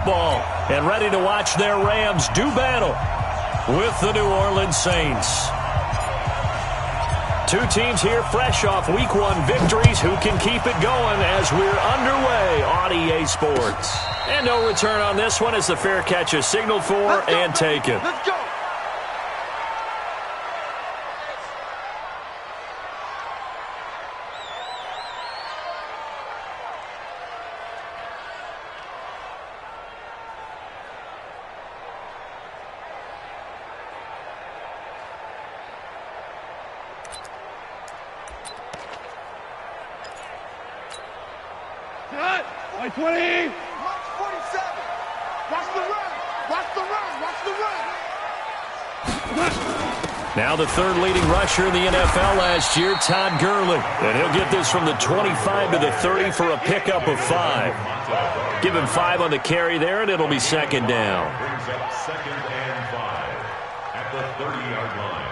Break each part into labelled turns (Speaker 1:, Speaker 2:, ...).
Speaker 1: Ball and ready to watch their Rams do battle with the New Orleans Saints. Two teams here fresh off Week 1 victories. Who can keep it going as we're underway on EA Sports? And no return on this one as the fair catch is signaled for and taken.
Speaker 2: Let's go.
Speaker 3: Like 20.
Speaker 2: Mark 47. Watch the run. Watch the run. Watch the run.
Speaker 1: Now the third leading rusher in the NFL last year, Todd Gurley. And he'll get this from the 25 to the 30 for a pickup of 5. Give him 5 on the carry there, and it'll be second down.
Speaker 4: Brings up 2nd and 5 at the 30-yard line.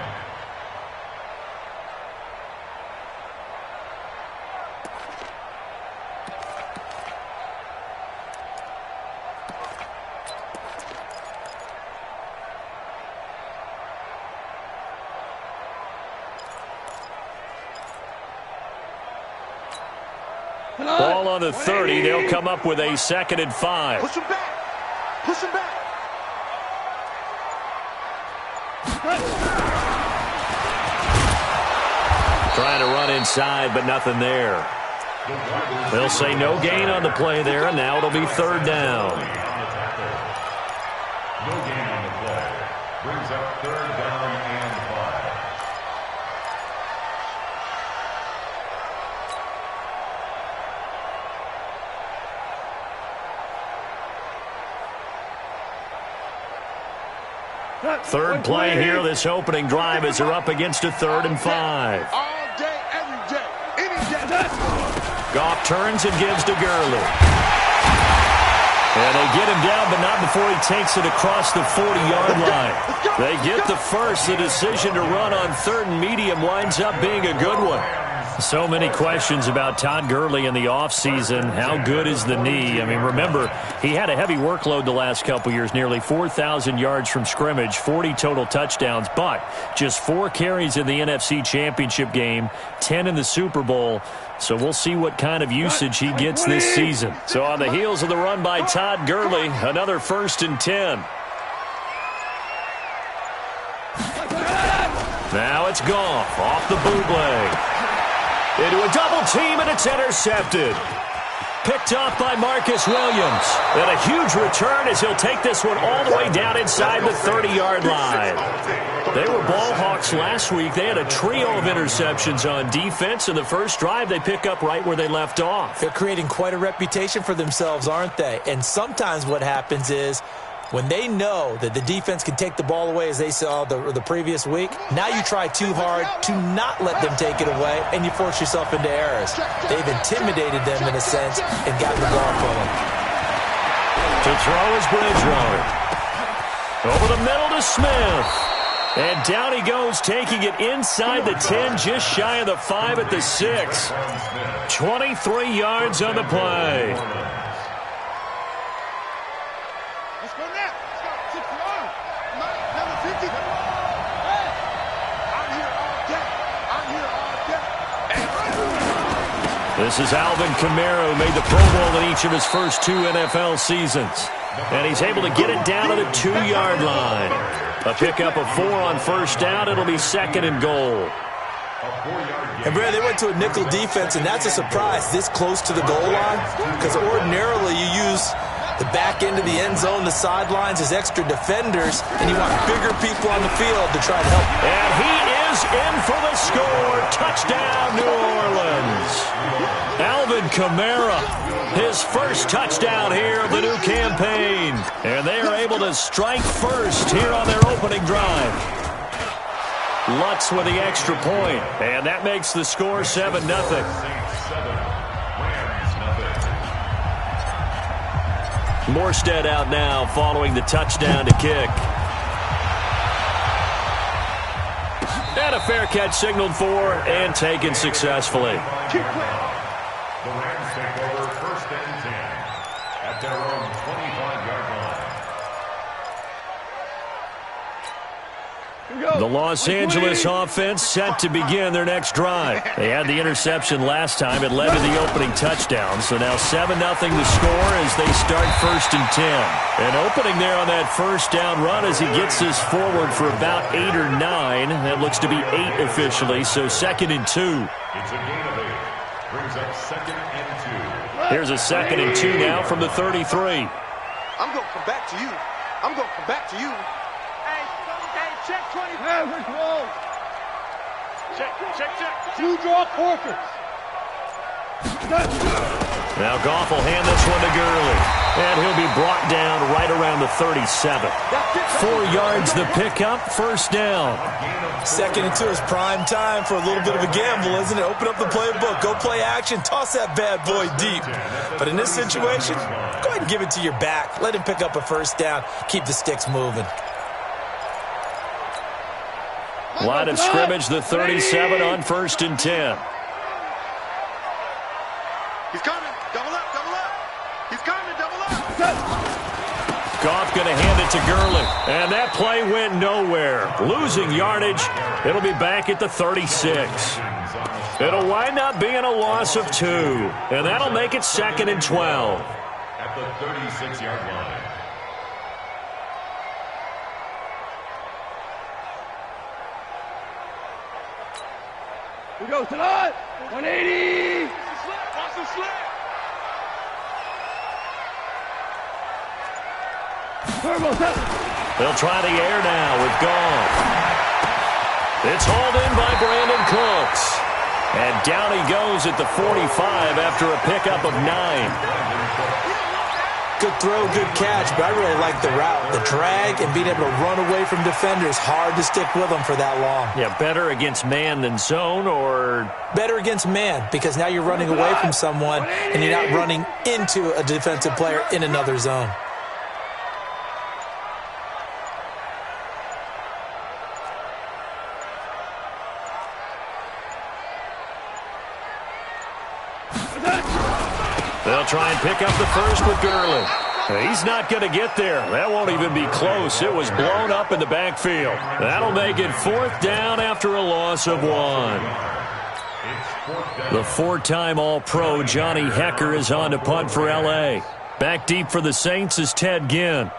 Speaker 1: Ball on the 30. They'll come up with a 2nd and 5.
Speaker 2: Push him back. Push him back.
Speaker 1: Trying to run inside, but nothing there. They'll say no gain on the play there, and now it'll be 3rd down.
Speaker 4: No gain on the play. Brings up 3rd down and 5.
Speaker 1: Third play here, this opening drive as they're up against a 3rd and 5.
Speaker 2: All day, every day, any day.
Speaker 1: Goff turns and gives to Gurley. And they get him down, but not before he takes it across the 40-yard line. They get the first. The decision to run on 3rd and medium winds up being a good one. So many questions about Todd Gurley in the offseason. How good is the knee? I mean, remember, he had a heavy workload the last couple years, nearly 4,000 yards from scrimmage, 40 total touchdowns, but just 4 carries in the NFC Championship game, 10 in the Super Bowl. So we'll see what kind of usage he gets this season. So on the heels of the run by Todd Gurley, another 1st and 10. Now it's Goff off the bootleg. Into a double team, and it's intercepted. Picked off by Marcus Williams. And a huge return as he'll take this one all the way down inside the 30-yard line. They were ball hawks last week. They had a trio of interceptions on defense. In the first drive, they pick up right where they left off.
Speaker 5: They're creating quite a reputation for themselves, aren't they? And sometimes what happens is, when they know that the defense can take the ball away, as they saw the previous week, now you try too hard to not let them take it away, and you force yourself into errors. They've intimidated them in a sense and gotten the ball from them.
Speaker 1: To throw is Bridgewater. Over the middle to Smith. And down he goes, taking it inside the 10, just shy of the 5 at the 6. 23 yards on the play. This is Alvin Kamara, who made the Pro Bowl in each of his first 2 NFL seasons. And he's able to get it down to the 2-yard line. A pickup of 4 on 1st down. It'll be 2nd and goal.
Speaker 5: And, Brad, they went to a nickel defense, and that's a surprise this close to the goal line, because ordinarily you use the back end of the end zone, the sidelines as extra defenders, and you want bigger people on the field to try to help.
Speaker 1: And he is in for the score. Touchdown, New Orleans. Alvin Kamara, his first touchdown here of the new campaign. And they are able to strike first here on their opening drive. Lutz with the extra point, and that makes the score 7-0. Morstead out now following the touchdown to kick. And a fair catch signaled for and taken successfully.
Speaker 4: The Rams take over 1st and 10 at their own 25-yard
Speaker 1: The Los Angeles offense set to begin their next drive. They had the interception last time. It led to the opening touchdown. So now 7-0 the score as they start 1st and 10. And opening there on that first down run as he gets this forward for about 8 or 9. That looks to be 8 officially, so 2nd and 2.
Speaker 4: It's a gain of 8. Brings up 2nd and 2.
Speaker 1: Here's a 2nd and 2 now from the 33.
Speaker 2: I'm going to come back to you. I'm going to come back to you. Hey, check 20. Hey, we're close. Check. 2 draw quarters.
Speaker 1: Now Goff will hand this one to Gurley. And he'll be brought down right around the 37. 4 yards the pickup, 1st down.
Speaker 5: 2nd and 2 is prime time for a little bit of a gamble, isn't it? Open up the playbook, go play action, toss that bad boy deep. But in this situation, go ahead and give it to your back. Let him pick up a 1st down, keep the sticks moving.
Speaker 1: Line of scrimmage, the 37 on 1st and 10.
Speaker 2: He's coming. Double up. He's coming. Double up.
Speaker 1: Goff going to hand it to Gurley. And that play went nowhere. Losing yardage. It'll be back at the 36. It'll wind up being a loss of 2. And that'll make it 2nd and 12.
Speaker 4: At the 36-yard line.
Speaker 2: We go tonight. 180. Watch the slip.
Speaker 1: They'll try the air now with Goff. It's hauled in by Brandon Cooks. And down he goes at the 45 after a pickup of 9.
Speaker 5: Good throw, good catch, but I really like the route. The drag and being able to run away from defenders, hard to stick with them for that long.
Speaker 1: Yeah, better against man than zone, or?
Speaker 5: Better against man, because now you're running away from someone and you're not running into a defensive player in another zone.
Speaker 1: They'll try and pick up the first with Gurley. He's not going to get there. That won't even be close. It was blown up in the backfield. That'll make it 4th down after a loss of 1. The 4-time All-Pro Johnny Hekker is on to punt for L.A. Back deep for the Saints is Ted Ginn.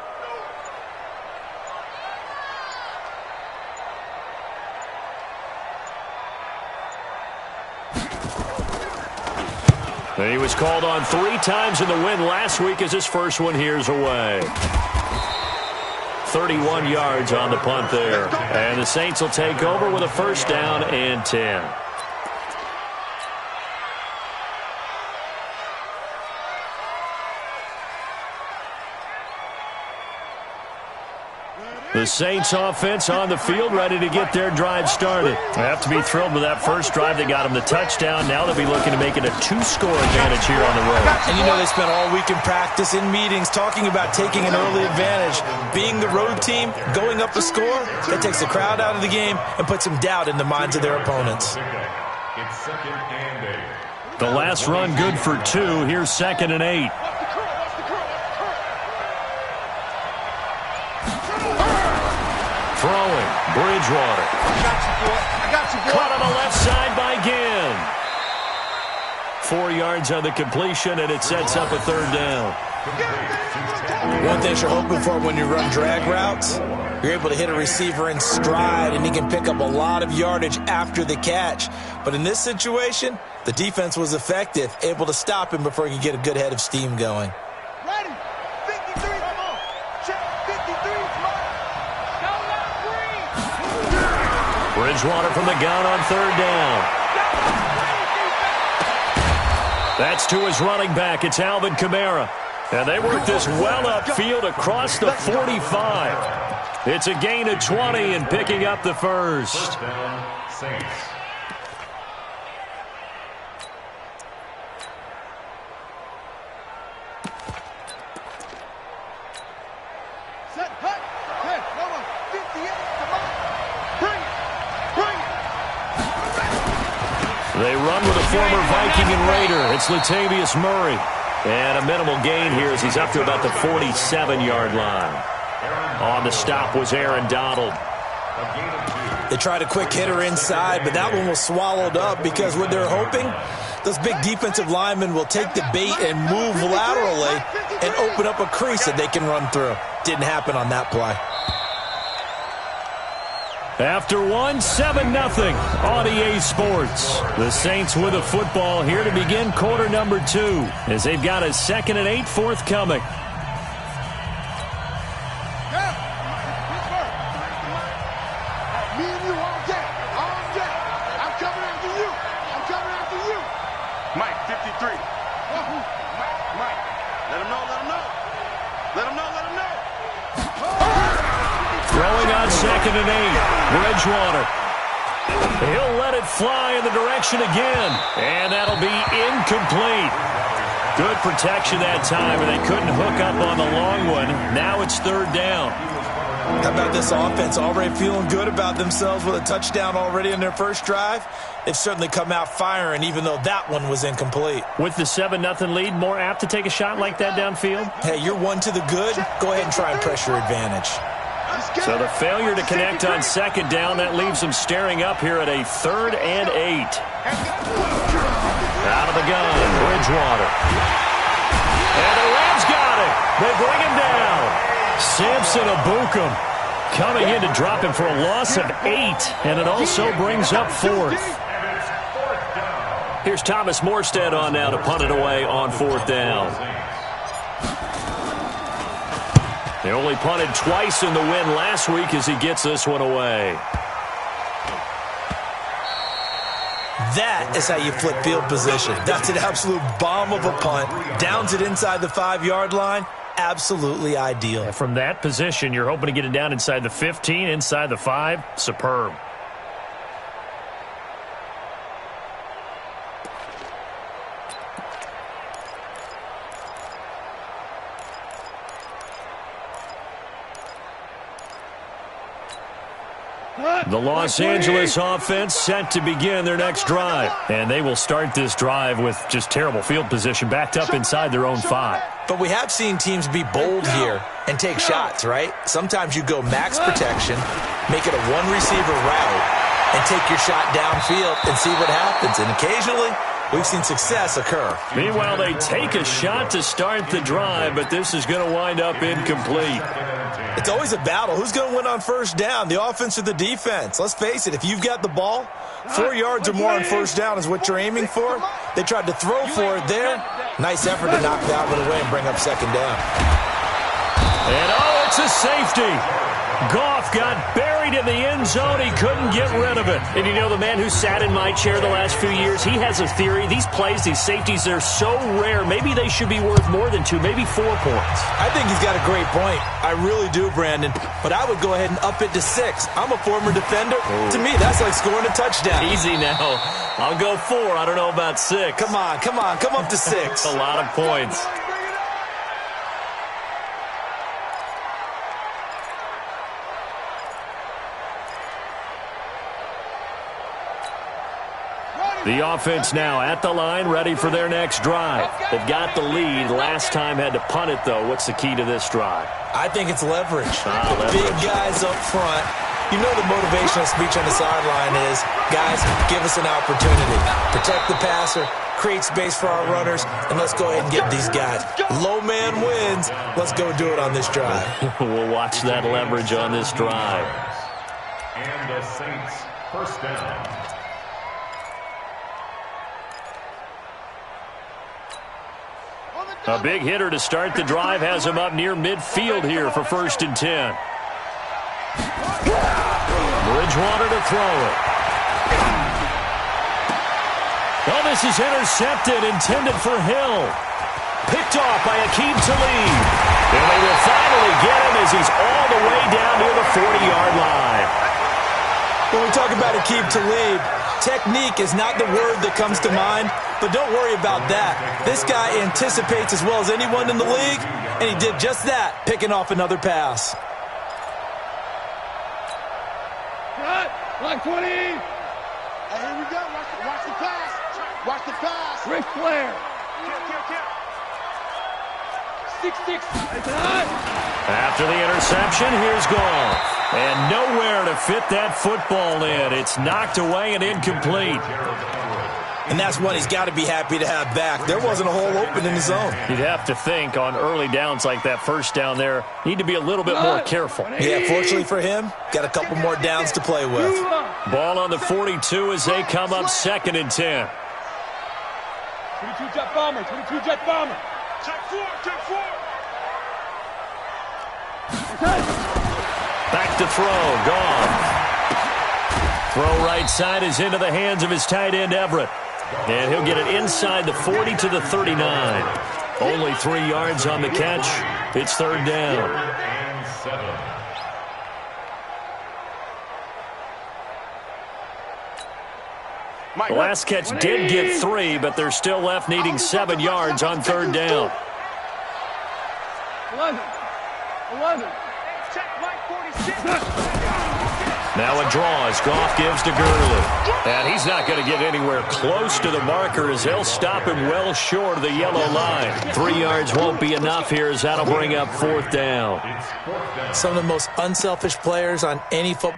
Speaker 1: He was called on 3 times in the win last week as his first one here's away. 31 yards on the punt there. And the Saints will take over with a 1st down and 10. The Saints offense on the field, ready to get their drive started. They have to be thrilled with that first drive. They got them the touchdown. Now they'll be looking to make it a 2-score advantage here on the road.
Speaker 5: And you know they spent all week in practice, in meetings, talking about taking an early advantage. Being the road team, going up a score, that takes the crowd out of the game and puts some doubt in the minds of their opponents.
Speaker 4: It's 2nd and 8.
Speaker 1: The last run good for 2. Here's 2nd and 8. Throwing, Bridgewater.
Speaker 2: I got you, boy.
Speaker 1: Caught on the left side by Ginn. 4 yards on the completion, and it sets up a 3rd down.
Speaker 5: One thing you're hoping for when you run drag routes, you're able to hit a receiver in stride, and he can pick up a lot of yardage after the catch. But in this situation, the defense was effective, able to stop him before he could get a good head of steam going.
Speaker 2: Ready. 53. Come on. Check 53.
Speaker 1: Bridgewater from the gun on 3rd down. That's to his running back. It's Alvin Kamara. And they work this well upfield across the 45. It's a gain of 20 and picking up the 1st.
Speaker 4: 1st down, Saints.
Speaker 2: Set, hut. Hey, come on. 58. Come on. Bring it.
Speaker 1: They run with a former Viking and Raider. It's Latavius Murray. And a minimal gain here as he's up to about the 47-yard line. On the stop was Aaron Donald.
Speaker 4: A gain of 2.
Speaker 5: They tried a quick hitter inside, but that one was swallowed up because what they're hoping, those big defensive linemen will take the bait and move laterally and open up a crease that they can run through. Didn't happen on that play.
Speaker 1: After 7-0 on EA Sports. The Saints with a football here to begin quarter number 2 as they've got a 2nd and 8 forthcoming. Throwing on 2nd and 8. Bridgewater. He'll let it fly in the direction again. And that'll be incomplete. Good protection that time, and they couldn't hook up on the long one. Now it's 3rd down.
Speaker 5: How about this offense already feeling good about themselves with a touchdown already in their first drive? They've certainly come out firing, even though that one was incomplete.
Speaker 1: With the 7-0 lead, more apt to take a shot like that downfield?
Speaker 5: Hey, you're 1 to the good. Go ahead and try and press your advantage.
Speaker 1: So the failure to connect on 2nd down, that leaves them staring up here at a 3rd and 8. Out of the gun, Bridgewater. And the Rams got it. They bring him down. Samson Ebukam coming in to drop him for a loss of 8, and it also brings up 4th. Here's Thomas Morstead on now to punt it away on 4th down. They only punted twice in the win last week as he gets this one away.
Speaker 5: That is how you flip field position. That's an absolute bomb of a punt. Downs it inside the 5-yard line. Absolutely ideal.
Speaker 1: And from that position, you're hoping to get it down inside the 15, inside the 5. Superb. The Los Angeles offense set to begin their next drive. And they will start this drive with just terrible field position, backed up inside their own 5.
Speaker 5: But we have seen teams be bold here and take shots, right? Sometimes you go max protection, make it a one-receiver route, and take your shot downfield and see what happens. And occasionally, we've seen success occur.
Speaker 1: Meanwhile, they take a shot to start the drive, but this is going to wind up incomplete.
Speaker 5: It's always a battle. Who's going to win on 1st down, the offense or the defense? Let's face it, if you've got the ball, 4 yards or more on 1st down is what you're aiming for. They tried to throw for it there. Nice effort to knock that one away and bring up 2nd down.
Speaker 1: And oh, it's a safety. Goff got buried in the end zone. He couldn't get rid of it. And you know, the man who sat in my chair the last few years, he has a theory. These plays, these safeties, they're so rare. Maybe they should be worth more than 2, maybe 4 points.
Speaker 5: I think he's got a great point. I really do, Brandon. But I would go ahead and up it to 6. I'm a former defender. Ooh. To me, that's like scoring a touchdown.
Speaker 1: Easy now. I'll go 4. I don't know about 6.
Speaker 5: Come on. Come up to 6.
Speaker 1: A lot of points. The offense now at the line, ready for their next drive. They've got the lead. Last time had to punt it, though. What's the key to this drive?
Speaker 5: I think it's leverage.
Speaker 1: Leverage.
Speaker 5: Big guys up front. You know the motivational speech on the sideline is, guys, give us an opportunity. Protect the passer, create space for our runners, and let's go ahead and get these guys. Low man wins. Let's go do it on this drive.
Speaker 1: We'll watch that leverage on this drive.
Speaker 4: And the Saints, 1st down.
Speaker 1: A big hitter to start the drive has him up near midfield here for 1st and 10. Bridgewater to throw it. Oh, this is intercepted, intended for Hill. Picked off by Aqib Talib. And they will finally get him as he's all the way down near the 40-yard line.
Speaker 5: When we talk about Aqib Talib, technique is not the word that comes to mind, but don't worry about that. This guy anticipates as well as anyone in the league, and he did just that, picking off another pass.
Speaker 2: Line 20. Hey, here we go. Watch the pass. Watch the pass. Ric Flair. 6-6.
Speaker 1: After the interception, here's Goff. And nowhere to fit that football in. It's knocked away and incomplete.
Speaker 5: And that's one he's got to be happy to have back. There wasn't a hole open in the zone.
Speaker 1: You'd have to think on early downs like that first down there, need to be a little bit more careful.
Speaker 5: Yeah, fortunately for him, got a couple more downs to play with.
Speaker 1: Ball on the 42 as they come up 2nd and 10.
Speaker 2: 22 jet bomber, 22 jet bomber. Jet 4, jet 4.
Speaker 1: Back to throw, gone. Throw right side is into the hands of his tight end, Everett. And he'll get it inside the 40 to the 39. Only 3 yards on the catch. It's 3rd down.
Speaker 4: And 7.
Speaker 1: The last catch did get 3, but they're still left needing 7 yards on 3rd down.
Speaker 2: 11. Check Mike 46.
Speaker 1: Now a draw as Goff gives to Gurley. And he's not going to get anywhere close to the marker as they'll stop him well short of the yellow line. 3 yards won't be enough here as that'll bring up 4th down.
Speaker 5: Some of the most unselfish players on any football.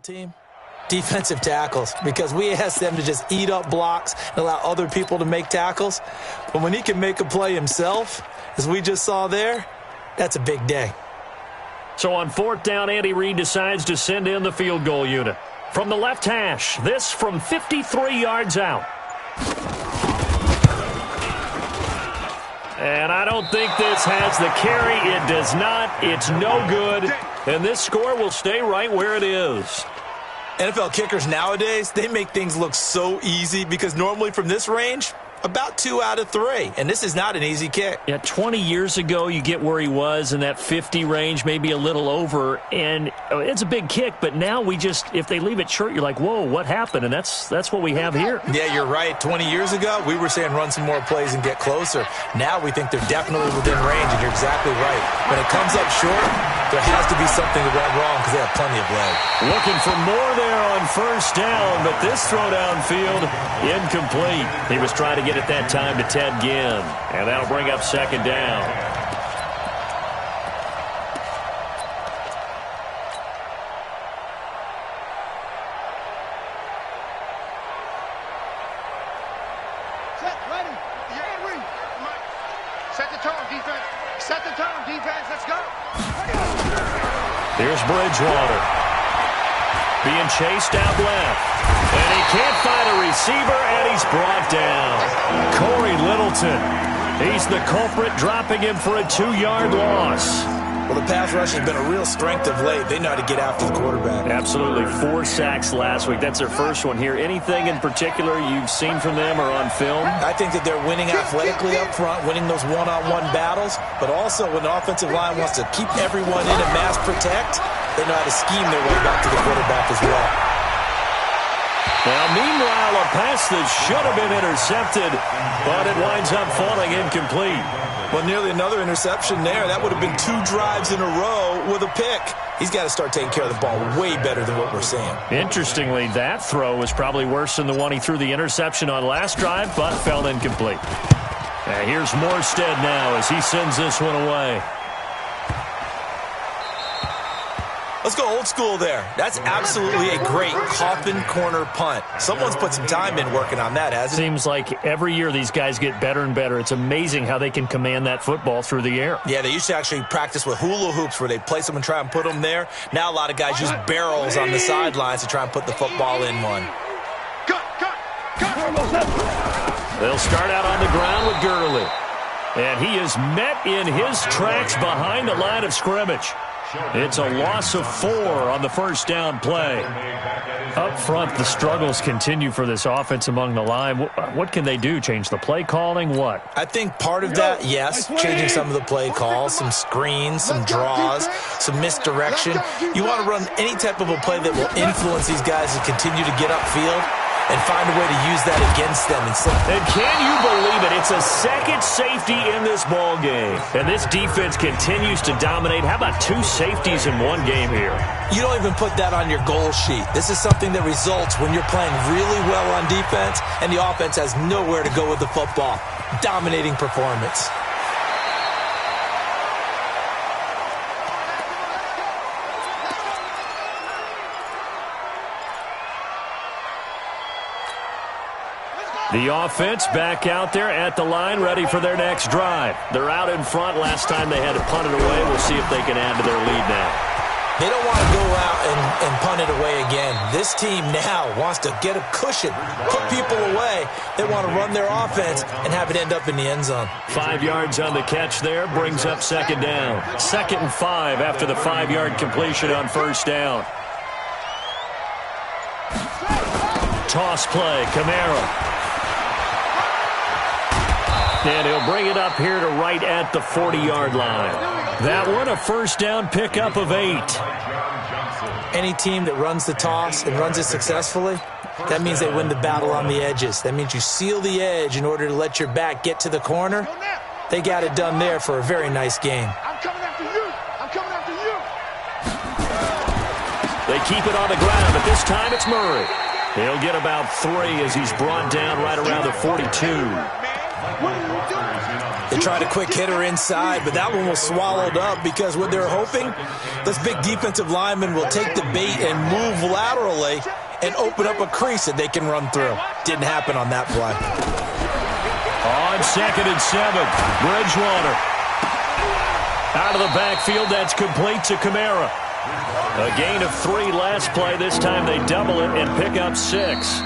Speaker 5: Team defensive tackles, because we asked them to just eat up blocks and allow other people to make tackles. But when he can make a play himself, as we just saw there, that's a big day.
Speaker 1: So on 4th down, Andy Reid decides to send in the field goal unit. From the left hash, this from 53 yards out. And I don't think this has the carry. It does not. It's no good. And this score will stay right where it is.
Speaker 5: NFL kickers nowadays, they make things look so easy because normally from this range, about 2 out of 3. And this is not an easy kick.
Speaker 1: Yeah, 20 years ago, you get where he was in that 50 range, maybe a little over. And it's a big kick, but now we just, if they leave it short, you're like, whoa, what happened? And that's what we have here.
Speaker 5: Yeah, you're right. 20 years ago, we were saying run some more plays and get closer. Now we think they're definitely within range, and you're exactly right. When it comes up short, there has to be something that went wrong because they have plenty of leg.
Speaker 1: Looking for more there on 1st down, but this throw downfield, incomplete. He was trying to get it that time to Ted Ginn, and that'll bring up 2nd down.
Speaker 2: Set, ready. Yeah, ready. Set the tone, defense. Set the tone, defense. Let's go.
Speaker 1: Here's Bridgewater. Being chased out left. And he can't find a receiver, and he's brought down. Corey Littleton. He's the culprit, dropping him for a 2-yard loss.
Speaker 5: Well, the pass rush has been a real strength of late. They know how to get after the quarterback.
Speaker 1: Absolutely. 4 sacks last week. That's their first one here. Anything in particular you've seen from them or on film?
Speaker 5: I think that they're winning athletically up front, winning those one-on-one battles, but also when the offensive line wants to keep everyone in and mass protect, they know how to scheme their way back to the quarterback as well.
Speaker 1: Now, meanwhile, a pass that should have been intercepted, but it winds up falling incomplete.
Speaker 5: Well, nearly another interception there. That would have been 2 drives in a row with a pick. He's got to start taking care of the ball way better than what we're seeing.
Speaker 1: Interestingly, that throw was probably worse than the one he threw the interception on last drive, but fell incomplete. And here's Morstead now as he sends this one away.
Speaker 5: Let's go old school there. That's absolutely a great coffin corner punt. Someone's put some time in working on that, hasn't it?
Speaker 1: Seems like every year these guys get better and better. It's amazing how they can command that football through the air.
Speaker 5: Yeah, they used to actually practice with hula hoops where they'd place them and try and put them there. Now a lot of guys use barrels on the sidelines to try and put the football in one.
Speaker 1: They'll start out on the ground with Gurley. And he is met in his tracks behind the line of scrimmage. It's a loss of 4 on the 1st down play. Up front, the struggles continue for this offense among the line. What can they do? Change the play calling? What?
Speaker 5: I think part of that, yes, changing some of the play calls, some screens, some draws, some misdirection. You want to run any type of a play that will influence these guys to continue to get upfield. and find a way to use that against them.
Speaker 1: And can you believe it? It's a second safety in this ball game. And this defense continues to dominate. How about 2 safeties in one game here?
Speaker 5: You don't even put that on your goal sheet. This is something that results when you're playing really well on defense and the offense has nowhere to go with the football. Dominating performance.
Speaker 1: The offense back out there at the line, ready for their next drive. They're out in front. Last time they had to punt it away. We'll see if they can add to their lead now.
Speaker 5: They don't want to go out and punt it away again. This team now wants to get a cushion, put people away. They want to run their offense and have it end up in the end zone.
Speaker 1: 5 yards on the catch there, brings up second down. 2nd and 5 after the 5-yard completion on first down. Toss play, Kamara. And he'll bring it up here to right at the 40-yard line. That one, a first down pickup of 8.
Speaker 5: Any team that runs the toss and runs it successfully, that means they win the battle on the edges. That means you seal the edge in order to let your back get to the corner. They got it done there for a very nice game.
Speaker 2: I'm coming after you. I'm coming after you.
Speaker 1: They keep it on the ground, but this time it's Murray. He'll get about 3 as he's brought down right around the 42.
Speaker 5: They tried a quick hitter inside, but that one was swallowed up because what they're hoping, this big defensive lineman will take the bait and move laterally and open up a crease that they can run through. Didn't happen on that play.
Speaker 1: On 2nd and 7, Bridgewater. Out of the backfield, that's complete to Kamara. A gain of 3 last play. This time they double it and pick up 6.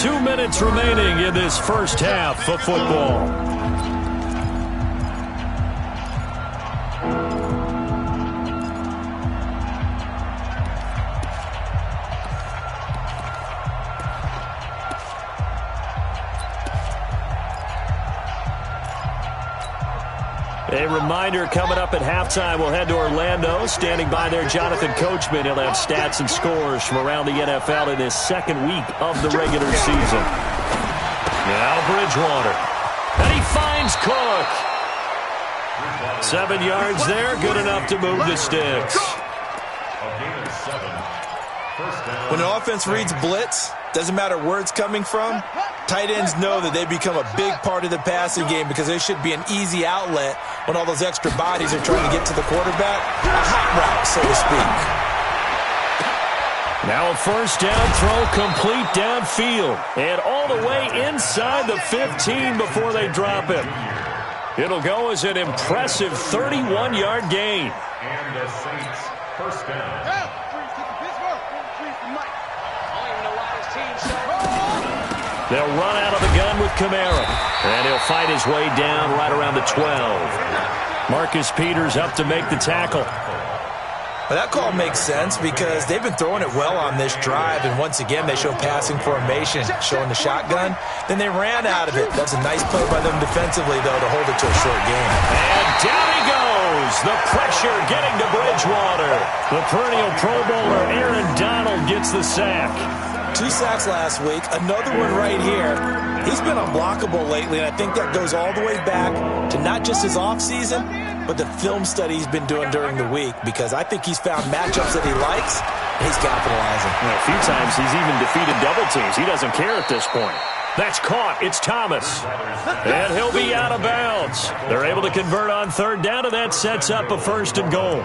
Speaker 1: 2 minutes remaining in this first half of football. A reminder coming up at halftime, we'll head to Orlando. Standing by there, Jonathan Coachman. He'll have stats and scores from around the NFL in his 2nd week of the regular season. Now Bridgewater. And he finds Cook. 7 yards there, good enough to move the sticks.
Speaker 5: When an offense reads blitz, doesn't matter where it's coming from, tight ends know that they become a big part of the passing game because there should be an easy outlet when all those extra bodies are trying to get to the quarterback. A hot route, so to speak.
Speaker 1: Now a first down throw complete downfield and all the way inside the 15 before they drop him. It'll go as an impressive 31-yard gain.
Speaker 4: And the Saints first down.
Speaker 1: They'll run out of the gun with Kamara. And he'll fight his way down right around the 12. Marcus Peters up to make the tackle.
Speaker 5: Well, that call makes sense because they've been throwing it well on this drive, and once again they show passing formation, showing the shotgun. Then they ran out of it. That's a nice play by them defensively, though, to hold it to a short game.
Speaker 1: And down he goes. The pressure getting to Bridgewater. The perennial Pro Bowler Aaron Donald gets the sack.
Speaker 5: 2 sacks last week, another one right here. He's been unblockable lately, and I think that goes all the way back to not just his offseason, but the film study he's been doing during the week, because I think he's found matchups that he likes, and he's capitalizing.
Speaker 1: Well, a few times he's even defeated double teams. He doesn't care at this point. That's caught. It's Thomas. And he'll be out of bounds. They're able to convert on 3rd down, and that sets up a 1st and goal.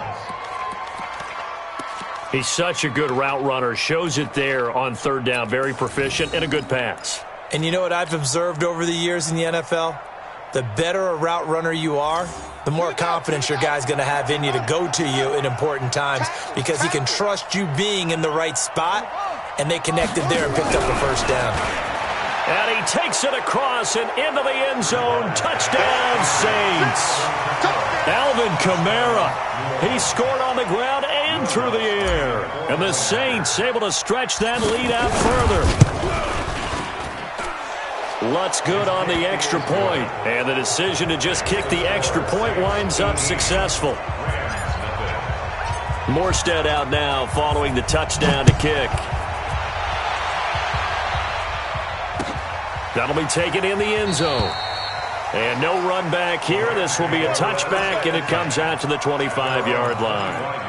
Speaker 1: He's such a good route runner. Shows it there on 3rd down. Very proficient and a good pass.
Speaker 5: And you know what I've observed over the years in the NFL? The better a route runner you are, the more confidence your guy's going to have in you to go to you in important times because he can trust you being in the right spot, and they connected there and picked up a 1st down.
Speaker 1: And he takes it across and into the end zone. Touchdown, Saints. Alvin Kamara. He scored on the ground and through the air. And the Saints able to stretch that lead out further. Lutz good on the extra point. And the decision to just kick the extra point winds up successful. Morstead out now following the touchdown to kick. That'll be taken in the end zone. And no run back here. This will be a touchback, and it comes out to the 25-yard line.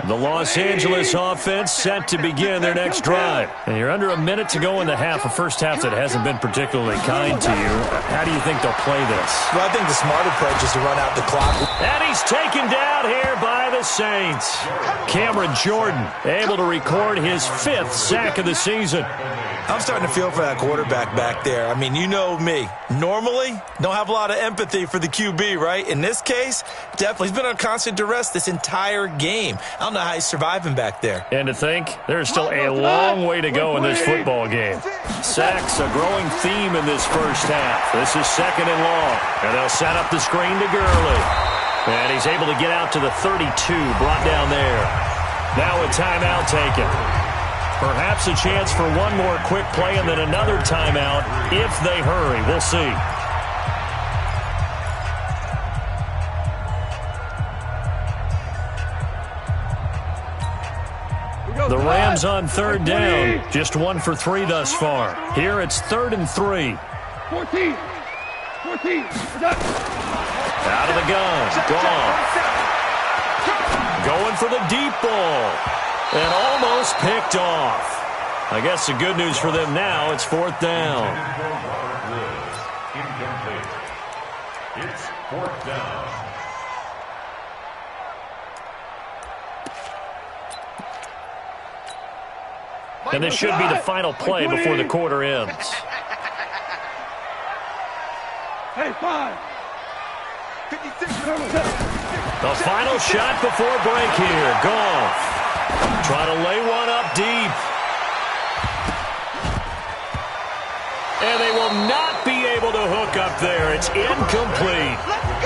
Speaker 1: The Los Angeles offense set to begin their next drive. And you're under a minute to go in the half, a first half that hasn't been particularly kind to you. How do you think they'll play this?
Speaker 5: Well, I think the smart approach is to run out the clock.
Speaker 1: And he's taken down here by the Saints. Cameron Jordan able to record his 5th sack of the season.
Speaker 5: I'm starting to feel for that quarterback back there. I mean, you know me. Normally, don't have a lot of empathy for the QB, right? In this case, definitely. He's been on constant duress this entire game. I don't know how he's surviving back there.
Speaker 1: And to think, there's still a long way to go in this football game. Sacks, a growing theme in this first half. This is 2nd and long. And they'll set up the screen to Gurley. And he's able to get out to the 32, brought down there. Now a timeout taken. Perhaps a chance for one more quick play and then another timeout if they hurry. We'll see. The Rams on 3rd down. Just 1 for 3 thus far. Here it's 3rd and 3.
Speaker 2: 14.
Speaker 1: Out of the gun. Gone. Going for the deep ball. And almost picked off. I guess the good news for them now, it's 4th down.
Speaker 4: Incomplete. It's 4th down.
Speaker 1: And this should be the final play before the quarter ends.
Speaker 2: Hey, 5. 56.
Speaker 1: The final shot before break here. Goff. Try to lay one up deep. And they will not be able to hook up there. It's incomplete.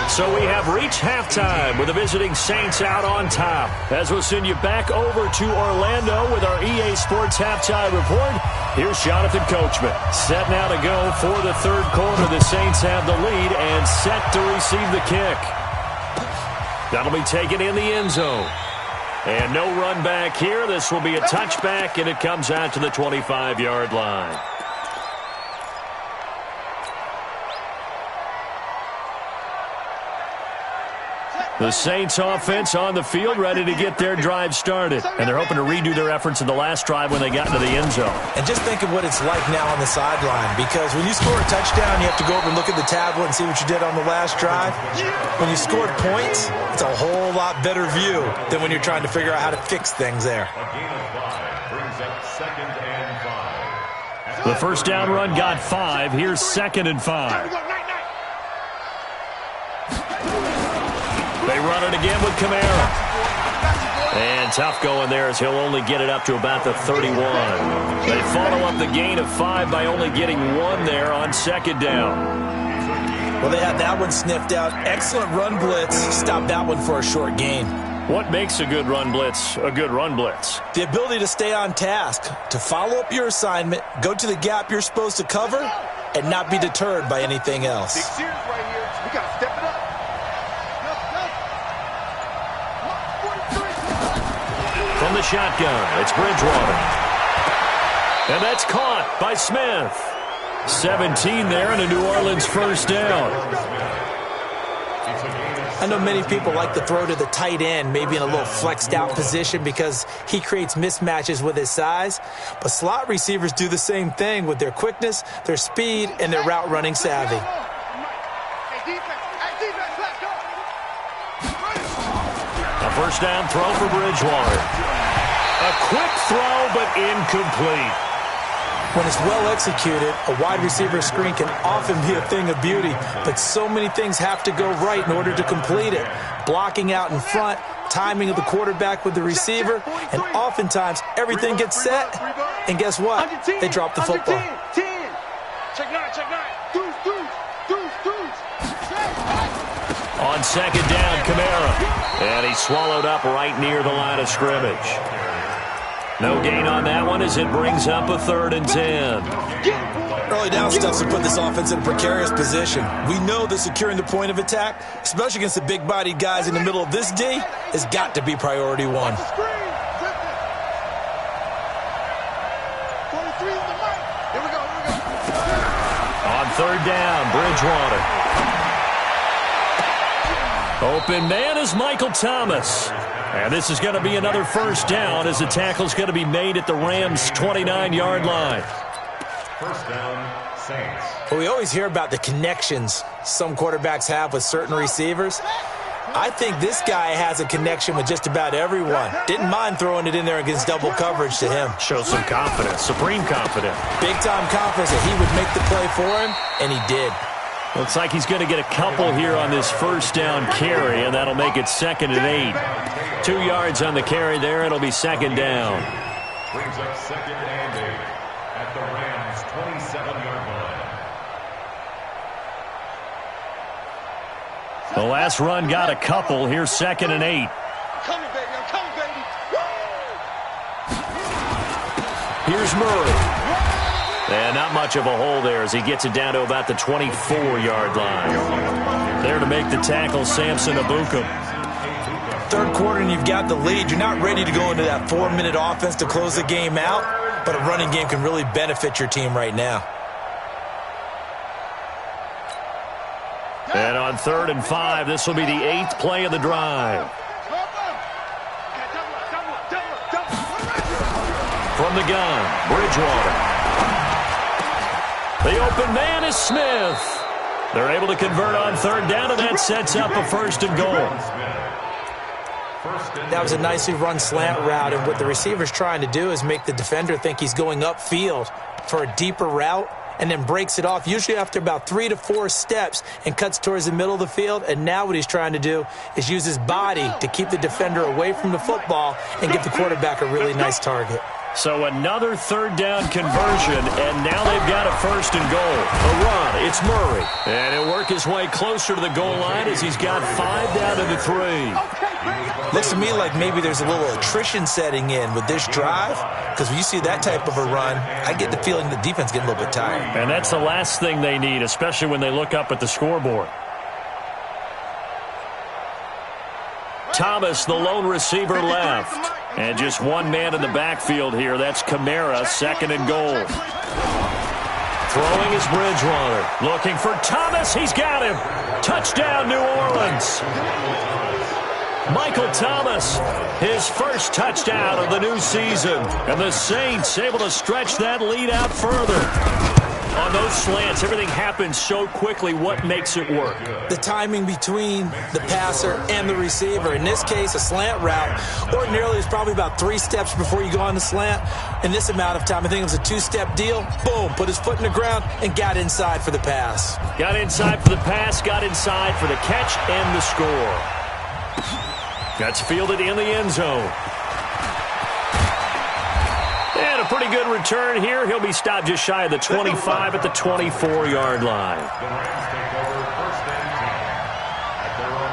Speaker 1: So we have reached halftime with the visiting Saints out on top. As we'll send you back over to Orlando with our EA Sports Halftime Report. Here's Jonathan Coachman. Set now to go for the 3rd quarter. The Saints have the lead and set to receive the kick. That'll be taken in the end zone. And no run back here. This will be a touchback, and it comes out to the 25-yard line. The Saints offense on the field, ready to get their drive started. And they're hoping to redo their efforts in the last drive when they got into the end zone.
Speaker 5: And just think of what it's like now on the sideline. Because when you score a touchdown, you have to go over and look at the tablet and see what you did on the last drive. When you scored points, it's a whole lot better view than when you're trying to figure out how to fix things there.
Speaker 4: A gain of 5 brings up 2nd and 5.
Speaker 1: The first down run got 5. Here's 2nd and 5. They run it again with Kamara. And tough going there as he'll only get it up to about the 31. They follow up the gain of 5 by only getting 1 there on 2nd down.
Speaker 5: Well, they had that one sniffed out. Excellent run blitz. Stopped that one for a short gain.
Speaker 1: What makes a good run blitz a good run blitz?
Speaker 5: The ability to stay on task, to follow up your assignment, go to the gap you're supposed to cover, and not be deterred by anything else.
Speaker 2: Big series right here. We got to step it up.
Speaker 1: From the shotgun, it's Bridgewater. And that's caught by Smith. 17 there and a New Orleans first down.
Speaker 5: I know many people like to throw to the tight end, maybe in a little flexed out position because he creates mismatches with his size. But slot receivers do the same thing with their quickness, their speed, and their route running savvy.
Speaker 1: A first down throw for Bridgewater. A quick throw, but incomplete.
Speaker 5: When it's well executed, a wide receiver screen can often be a thing of beauty, but so many things have to go right in order to complete it. Blocking out in front, timing of the quarterback with the receiver, and oftentimes everything gets set, and guess what? They drop the football.
Speaker 1: On 2nd down, Kamara. And he swallowed up right near the line of scrimmage. No gain on that one as it brings up a 3rd and 10.
Speaker 5: Early down stuffs will put this offense in a precarious position. We know that securing the point of attack, especially against the big-bodied guys in the middle of this D, has got to be priority one.
Speaker 1: On third down, Bridgewater. Open man is Michael Thomas. And this is going to be another first down as the tackle's going to be made at the Rams' 29-yard line.
Speaker 4: First down, Saints.
Speaker 5: Well, we always hear about the connections some quarterbacks have with certain receivers. I think this guy has a connection with just about everyone. Didn't mind throwing it in there against double coverage to him.
Speaker 1: Shows some confidence, supreme confidence.
Speaker 5: Big-time confidence that he would make the play for him, and he did.
Speaker 1: Looks like he's going to get a couple here on this first down carry, and that'll make it 2nd and 8. 2 yards on the carry there. It'll be 2nd down.
Speaker 4: Brings up 2nd and 8 at the Rams' 27-yard line.
Speaker 1: The last run got a couple. Here's 2nd and 8.
Speaker 2: I'm coming, baby. I'm coming, baby.
Speaker 1: Here's Murray. And not much of a hole there as he gets it down to about the 24-yard line. There to make the tackle, Samson Ebukam.
Speaker 5: Third quarter and you've got the lead. You're not ready to go into that 4-minute offense to close the game out, but a running game can really benefit your team right now.
Speaker 1: And on 3rd and 5, this will be the 8th play of the drive. From the gun, Bridgewater. The open man is Smith. They're able to convert on 3rd down, and that sets up a 1st and goal.
Speaker 5: That was a nicely run slant route, and what the receiver's trying to do is make the defender think he's going upfield for a deeper route, and then breaks it off, usually after about 3 to 4 steps, and cuts towards the middle of the field. And now what he's trying to do is use his body to keep the defender away from the football and give the quarterback a really nice target.
Speaker 1: So another 3rd down conversion, and now they've got a 1st and goal. A run, it's Murray. And he'll work his way closer to the goal line as he's got 5 down to the 3.
Speaker 5: Looks to me like maybe there's a little attrition setting in with this drive, because when you see that type of a run, I get the feeling the defense getting a little bit tired.
Speaker 1: And that's the last thing they need, especially when they look up at the scoreboard. Thomas, the lone receiver, left. And just one man in the backfield here. That's Kamara, 2nd and goal. Throwing is Bridgewater. Looking for Thomas. He's got him. Touchdown, New Orleans. Michael Thomas, his first touchdown of the new season. And the Saints able to stretch that lead out further. On those slants, everything happens so quickly. What makes it work?
Speaker 5: The timing between the passer and the receiver. In this case, a slant route ordinarily is probably about 3 steps before you go on the slant. In this amount of time, I think it was a 2-step deal. Boom, put his foot in the ground and got inside for the pass.
Speaker 1: Got inside for the pass, got inside for the catch and the score. That's fielded in the end zone. And a pretty good return here. He'll be stopped just shy of the 25 at the 24-yard line.
Speaker 4: The Rams take over 1st and 10 at their own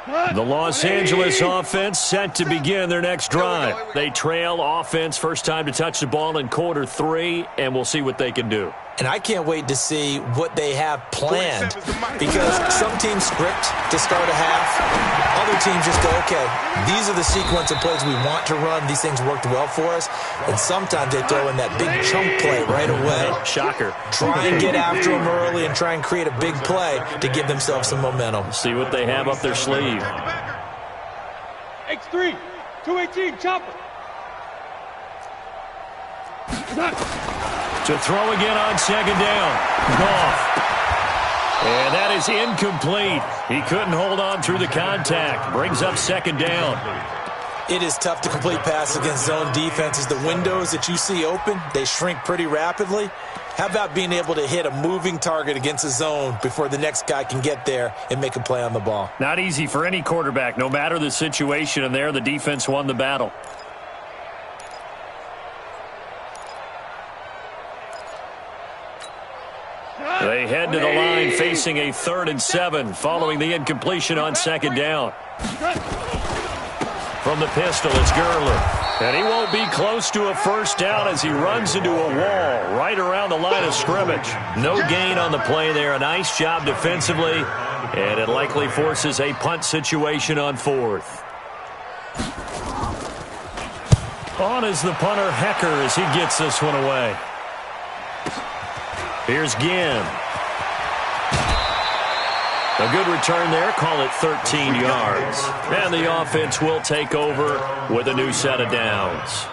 Speaker 4: 24-yard line.
Speaker 1: The Los Angeles offense set to begin their next drive. They trail offense, first time to touch the ball in quarter 3, and we'll see what they can do.
Speaker 5: And I can't wait to see what they have planned, because some teams script to start a half. Other teams just go, okay, these are the sequence of plays we want to run. These things worked well for us. And sometimes they throw in that big chunk play right away.
Speaker 1: Shocker.
Speaker 5: Try and get after them early and try and create a big play to give themselves some momentum.
Speaker 1: See what they have up their sleeve.
Speaker 2: X3, 218, chopper.
Speaker 1: To throw again on 2nd down. Goff. And that is incomplete. He couldn't hold on through the contact. Brings up 2nd down.
Speaker 5: It is tough to complete passes against zone defenses. The windows that you see open, they shrink pretty rapidly. How about being able to hit a moving target against a zone before the next guy can get there and make a play on the ball?
Speaker 1: Not easy for any quarterback, no matter the situation, and there the defense won the battle. They head to the line facing a 3rd and 7 following the incompletion on 2nd down. From the pistol, it's Gurley. And he won't be close to a 1st down as he runs into a wall right around the line of scrimmage. No gain on the play there. A nice job defensively. And it likely forces a punt situation on 4th. On is the punter, Hecker, as he gets this one away. Here's Ginn. A good return there. Call it 13 yards. And the offense will take over with a new set of downs.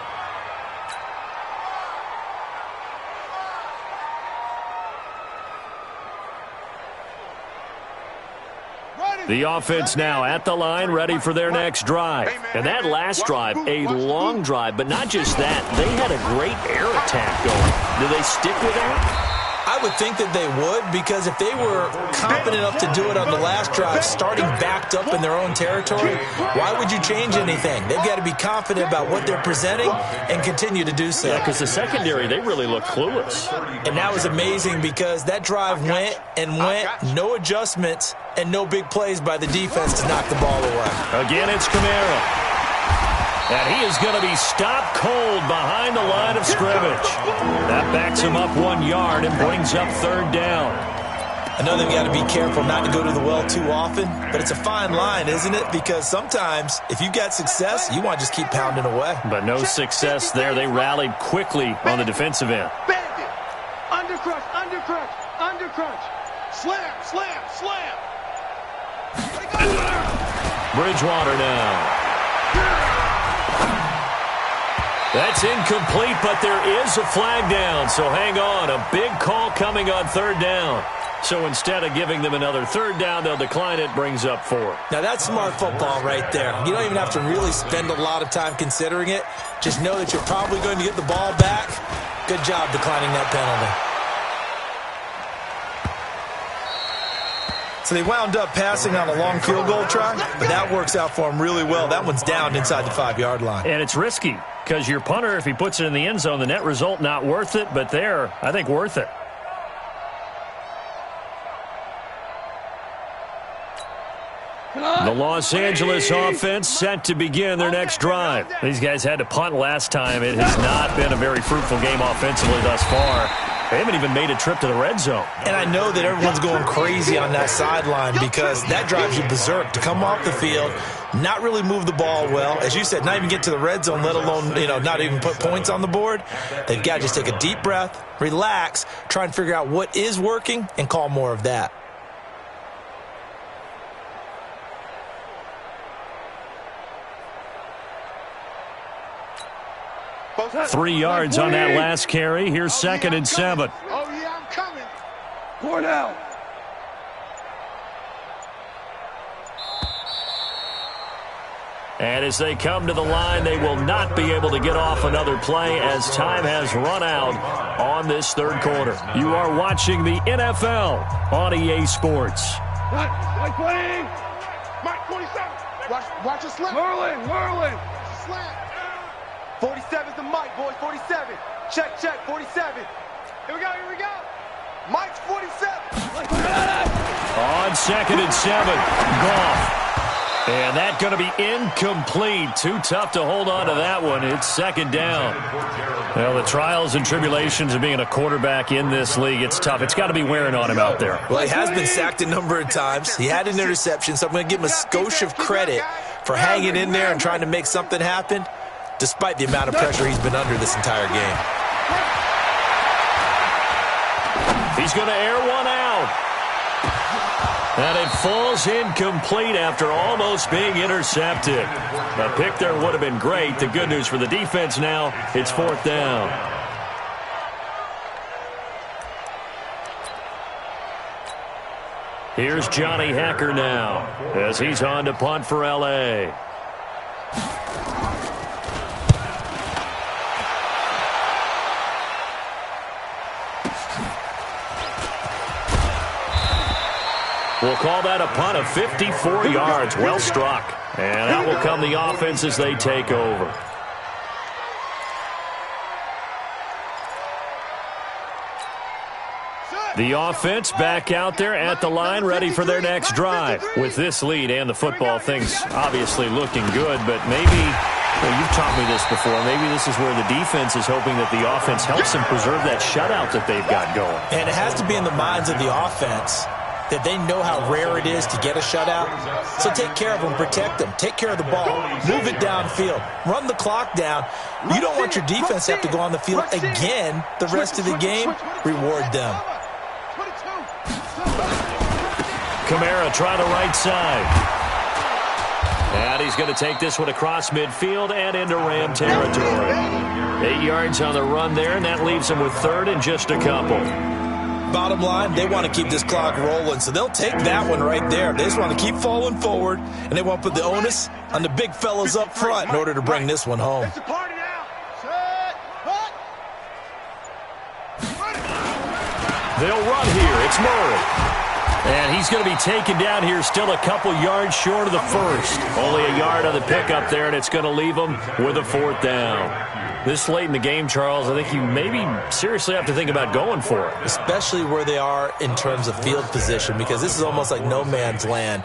Speaker 1: The offense now at the line, ready for their next drive. And that last drive, a long drive, but not just that. They had a great air attack going. Do they stick with that?
Speaker 5: I would think that they would, because if they were confident enough to do it on the last drive, starting backed up in their own territory, why would you change anything? They've got to be confident about what they're presenting and continue to do so.
Speaker 1: Yeah, because the secondary, they really look clueless.
Speaker 5: And that was amazing because that drive went and went, no adjustments, and no big plays by the defense to knock the ball away.
Speaker 1: Again, it's Kamara. And he is going to be stopped cold behind the line of scrimmage. That backs him up 1 yard and brings up 3rd down.
Speaker 5: I know they've got to be careful not to go to the well too often, but it's a fine line, isn't it? Because sometimes if you've got success, you want to just keep pounding away.
Speaker 1: But no success there. They rallied quickly on the defensive end.
Speaker 2: Bandit. Undercrunch, undercrunch, undercrunch. Slam, slam, slam.
Speaker 1: Bridgewater now. That's incomplete, but there is a flag down, so hang on. A big call coming on 3rd down. So instead of giving them another 3rd down, they'll decline it, brings up 4.
Speaker 5: Now that's smart football right there. You don't even have to really spend a lot of time considering it. Just know that you're probably going to get the ball back. Good job declining that penalty. So they wound up passing on a long field goal try, but that works out for them really well. That one's down inside the 5-yard line.
Speaker 1: And it's risky because your punter, if he puts it in the end zone, the net result not worth it, but there, I think worth it. The Los Angeles offense set to begin their next drive. These guys had to punt last time. It has not been a very fruitful game offensively thus far. They haven't even made a trip to the red zone. And I know that everyone's going crazy on that sideline because that drives you berserk to come off the field, not really move the ball well. As you said, not even get to the red zone, let alone, not even put points on the board. They've got to just take a deep breath, relax, try and figure out what is working, and call more of that. Three yards on that last carry. Here's 2nd and 7.
Speaker 2: Oh, yeah, I'm coming.
Speaker 3: Cornell.
Speaker 1: And as they come to the line, they will not be able to get off another play as time has run out on this 3rd quarter. You are watching the NFL on EA Sports.
Speaker 3: Mike 20.
Speaker 2: Mike 47. Watch us slap.
Speaker 3: Merlin.
Speaker 2: Slap.
Speaker 6: 47's the Mike, boys. 47. Check, 47.
Speaker 2: Here we go.
Speaker 6: Mike's 47.
Speaker 1: On 2nd and 7, Goff. And that's going to be incomplete. Too tough to hold on to that one. It's 2nd down. Well, the trials and tribulations of being a quarterback in this league, it's tough. It's got to be wearing on him out there.
Speaker 5: Well, he has been sacked a number of times. He had an interception, so I'm going to give him a skosh of credit for hanging in there and trying to make something happen, despite the amount of pressure he's been under this entire game.
Speaker 1: He's going to air one out. And it falls incomplete after almost being intercepted. A pick there would have been great. The good news for the defense now, it's 4th down. Here's Johnny Hecker now as he's on to punt for L.A. We'll call that a punt of 54 yards. Well struck. And out will come the offense as they take over. The offense back out there at the line, ready for their next drive. With this lead and the football, things obviously looking good, but maybe, well, you've taught me this before, maybe this is where the defense is hoping that the offense helps them preserve that shutout that they've got going.
Speaker 5: And it has to be in the minds of the offense that they know how rare it is to get a shutout. So take care of them, protect them, take care of the ball, move it downfield, run the clock down. You don't want your defense to have to go on the field again the rest of the game. Reward them.
Speaker 1: Kamara trying to right side. And he's going to take this one across midfield and into Ram territory. 8 yards on the run there, and that leaves him with third and just a couple.
Speaker 5: Bottom line, they want to keep this clock rolling, so they'll take that one right there. They just want to keep falling forward, and they want to put the onus on the big fellas up front in order to bring this one home.
Speaker 1: They'll run here. It's Murray. And he's going to be taken down here, still a couple yards short of the first. Only a yard on the pickup there, and it's going to leave him with a fourth down. This late in the game, Charles, I think you maybe seriously have to think about going for it.
Speaker 5: Especially where they are in terms of field position, because this is almost like no man's land.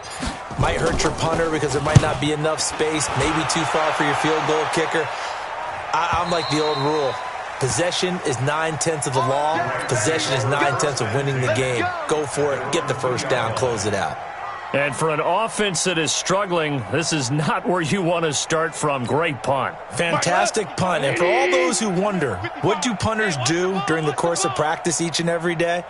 Speaker 5: Might hurt your punter because there might not be enough space, maybe too far for your field goal kicker. I'm like the old rule. Possession is 9/10 of the law. Possession is 9/10 of winning the game. Go for it. Get the first down. Close it out.
Speaker 1: And for an offense that is struggling, this is not where you want to start from. Great punt.
Speaker 5: Fantastic punt. And for all those who wonder, what do punters do during the course of practice each and every day?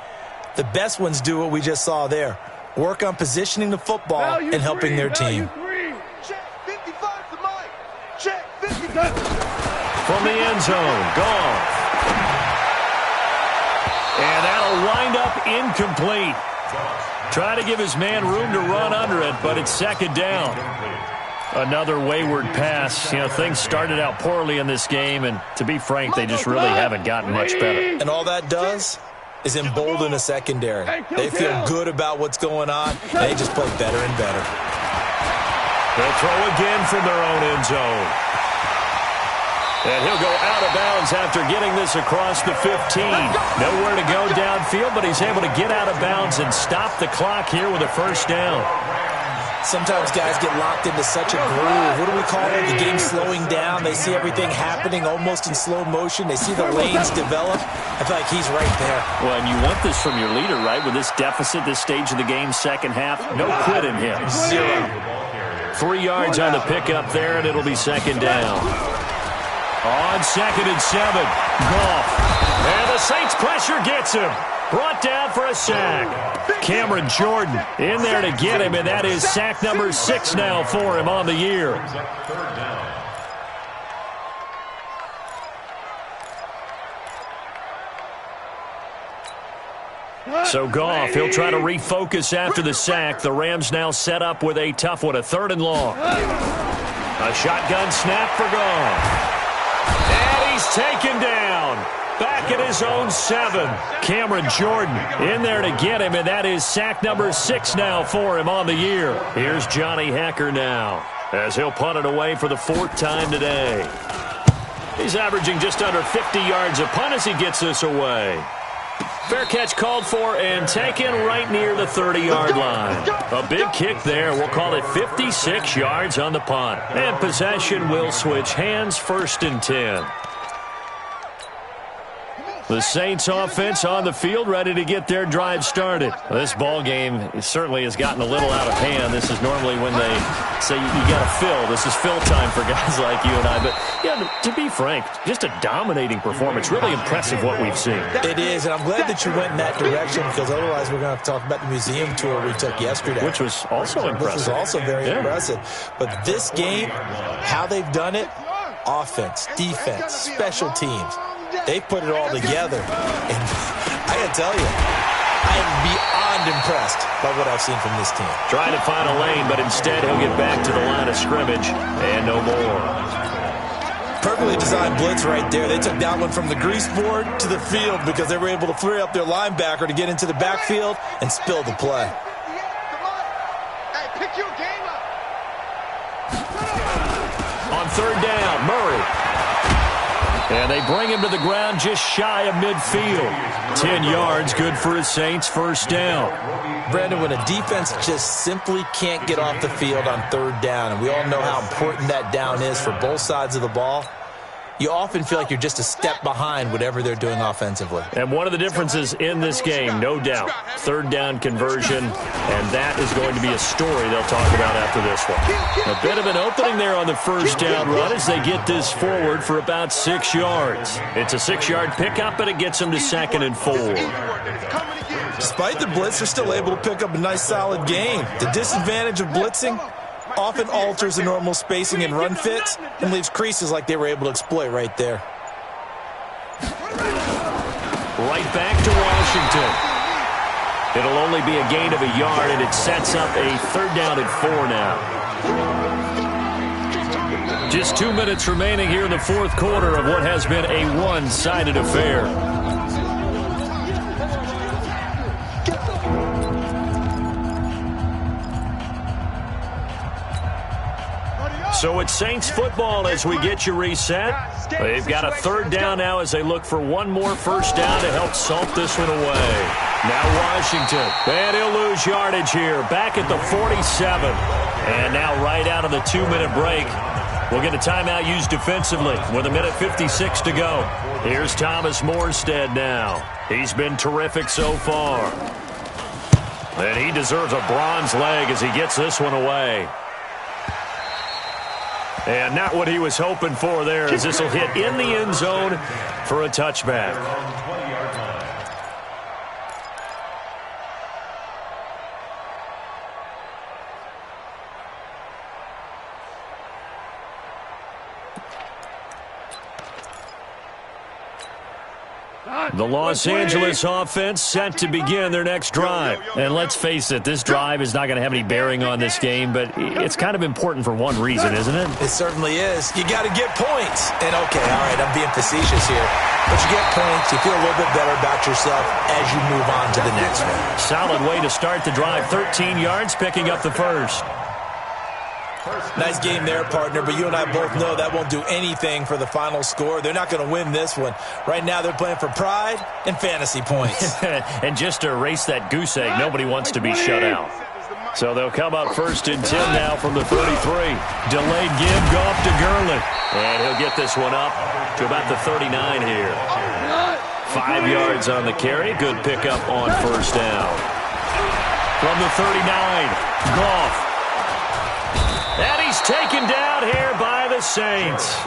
Speaker 5: The best ones do what we just saw there. Work on positioning the football and helping their team.
Speaker 6: Check 55 to Mike. Check 55.
Speaker 1: From the end zone, Goff. And that'll wind up incomplete. Trying to give his man room to run under it, but it's second down. Another wayward pass. You know, things started out poorly in this game, and to be frank, they just really haven't gotten much better.
Speaker 5: And all that does is embolden a secondary. They feel good about what's going on, and they just play better and better.
Speaker 1: They'll throw again from their own end zone. And he'll go out of bounds after getting this across the 15. Nowhere to go downfield, but he's able to get out of bounds and stop the clock here with a first down.
Speaker 5: Sometimes guys get locked into such a groove. What do we call it? The game slowing down. They see everything happening almost in slow motion. They see the lanes develop. I feel like he's right there.
Speaker 1: Well, and you want this from your leader, right? With this deficit, this stage of the game, second half, no quit in him.
Speaker 5: 0.
Speaker 1: 3 yards on the pickup there, and it'll be second down. On 2nd and 7, Goff. And the Saints pressure gets him. Brought down for a sack. Cameron Jordan in there to get him, and that is sack number 6 now for him on the year. So Goff, he'll try to refocus after the sack. The Rams now set up with a tough one, a 3rd and long. A shotgun snap for Goff. And he's taken down. Back at his own 7. Cameron Jordan in there to get him, and that is sack number 6 now for him on the year. Here's Johnny Hekker now, as he'll punt it away for the 4th time today. He's averaging just under 50 yards a punt as he gets this away. Fair catch called for and taken right near the 30-yard line. A big kick there. We'll call it 56 yards on the punt. And possession will switch hands, 1st and 10. The Saints offense on the field, ready to get their drive started. This ball game certainly has gotten a little out of hand. This is normally when they say you got to fill. This is fill time for guys like you and I. But, yeah, to be frank, just a dominating performance. Really impressive what we've seen.
Speaker 5: It is, and I'm glad that you went in that direction, because otherwise we're going to have to talk about the museum tour we took yesterday.
Speaker 1: Which was also impressive.
Speaker 5: Which was also very impressive. But this game, how they've done it, offense, defense, special teams, they put it all together. And I got to tell you, I am beyond impressed by what I've seen from this team.
Speaker 1: Trying to find a lane, but instead he'll get back to the line of scrimmage and no more.
Speaker 5: Perfectly designed blitz right there. They took that one from the grease board to the field because they were able to free up their linebacker to get into the backfield and spill the play.
Speaker 2: Hey, pick your game up.
Speaker 1: On 3rd down, Murray. And they bring him to the ground just shy of midfield. 10 yards, good for his Saints, first down.
Speaker 5: Brandon, when a defense just simply can't get off the field on third down, and we all know how important that down is for both sides of the ball, you often feel like you're just a step behind whatever they're doing offensively.
Speaker 1: And one of the differences in this game, no doubt, third down conversion, and that is going to be a story they'll talk about after this one. A bit of an opening there on the first down run as they get this forward for about 6 yards. It's a 6-yard pickup, and it gets them to 2nd and 4.
Speaker 5: Despite the blitz, they're still able to pick up a nice, solid gain. The disadvantage of blitzing often alters the normal spacing and run fits and leaves creases like they were able to exploit right there.
Speaker 1: Right back to Washington. It'll only be a gain of a yard, and it sets up a 3rd down and 4 now. Just 2 minutes remaining here in the fourth quarter of what has been a one-sided affair. So it's Saints football as we get you reset. They've got a 3rd down now as they look for one more first down to help salt this one away. Now Washington. And he'll lose yardage here. Back at the 47. And now right out of the 2-minute break, we'll get a timeout used defensively with 1:56 to go. Here's Thomas Morstead now. He's been terrific so far. And he deserves a bronze leg as he gets this one away. And not what he was hoping for there, as this will hit in the end zone for a touchback. The Los Angeles offense set to begin their next drive. And let's face it, this drive is not going to have any bearing on this game, but it's kind of important for one reason, isn't it?
Speaker 5: It certainly is. You got to get points. And, okay, all right, I'm being facetious here. But you get points, you feel a little bit better about yourself as you move on to the next one.
Speaker 1: Solid way to start the drive. 13 yards, picking up the first.
Speaker 5: Nice game there, partner, but you and I both know that won't do anything for the final score. They're not going to win this one. Right now they're playing for pride and fantasy points.
Speaker 1: And just to erase that goose egg, nobody wants to be shut out. So they'll come up 1st and 10 now from the 33. Delayed give, Goff to Gurley. And he'll get this one up to about the 39 here. 5 yards on the carry. Good pickup on first down. From the 39, Goff. And he's taken down here by the Saints.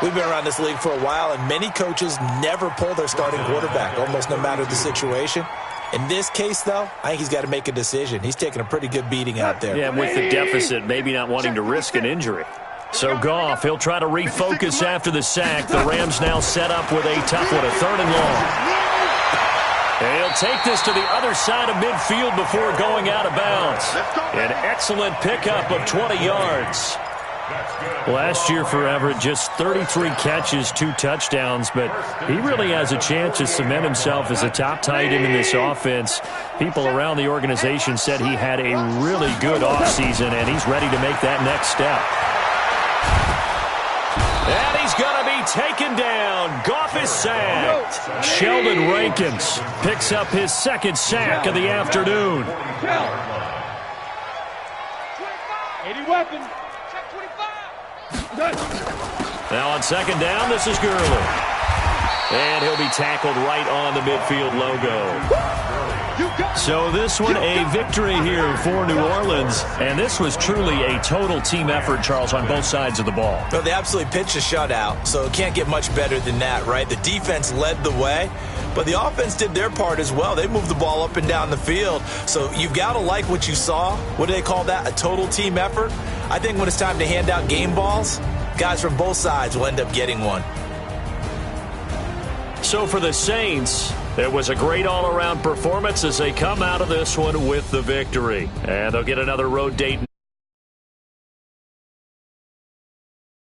Speaker 5: We've been around this league for a while, and many coaches never pull their starting quarterback, almost no matter the situation. In this case, though, I think he's got to make a decision. He's taking a pretty good beating out there.
Speaker 1: Yeah, with the deficit, maybe not wanting to risk an injury. So Goff, he'll try to refocus after the sack. The Rams now set up with a tough one, a 3rd and long. And he'll take this to the other side of midfield before going out of bounds. An excellent pickup of 20 yards. Last year for Everett, just 33 catches, 2 touchdowns, but he really has a chance to cement himself as a top tight end in this offense. People around the organization said he had a really good offseason, and he's ready to make that next step. And he's going to be taken down. Goff is sacked. Sheldon Rankins picks up his 2nd sack of the afternoon.
Speaker 3: 80 weapons.
Speaker 1: Now on 2nd down, this is Gurley. And he'll be tackled right on the midfield logo. So this one, a victory here for New Orleans. And this was truly a total team effort, Charles, on both sides of the ball.
Speaker 5: No, they absolutely pitched a shutout, so it can't get much better than that, right? The defense led the way, but the offense did their part as well. They moved the ball up and down the field. So you've got to like what you saw. What do they call that? A total team effort? I think when it's time to hand out game balls, guys from both sides will end up getting one.
Speaker 1: So for the Saints, it was a great all-around performance as they come out of this one with the victory. And they'll get another road date.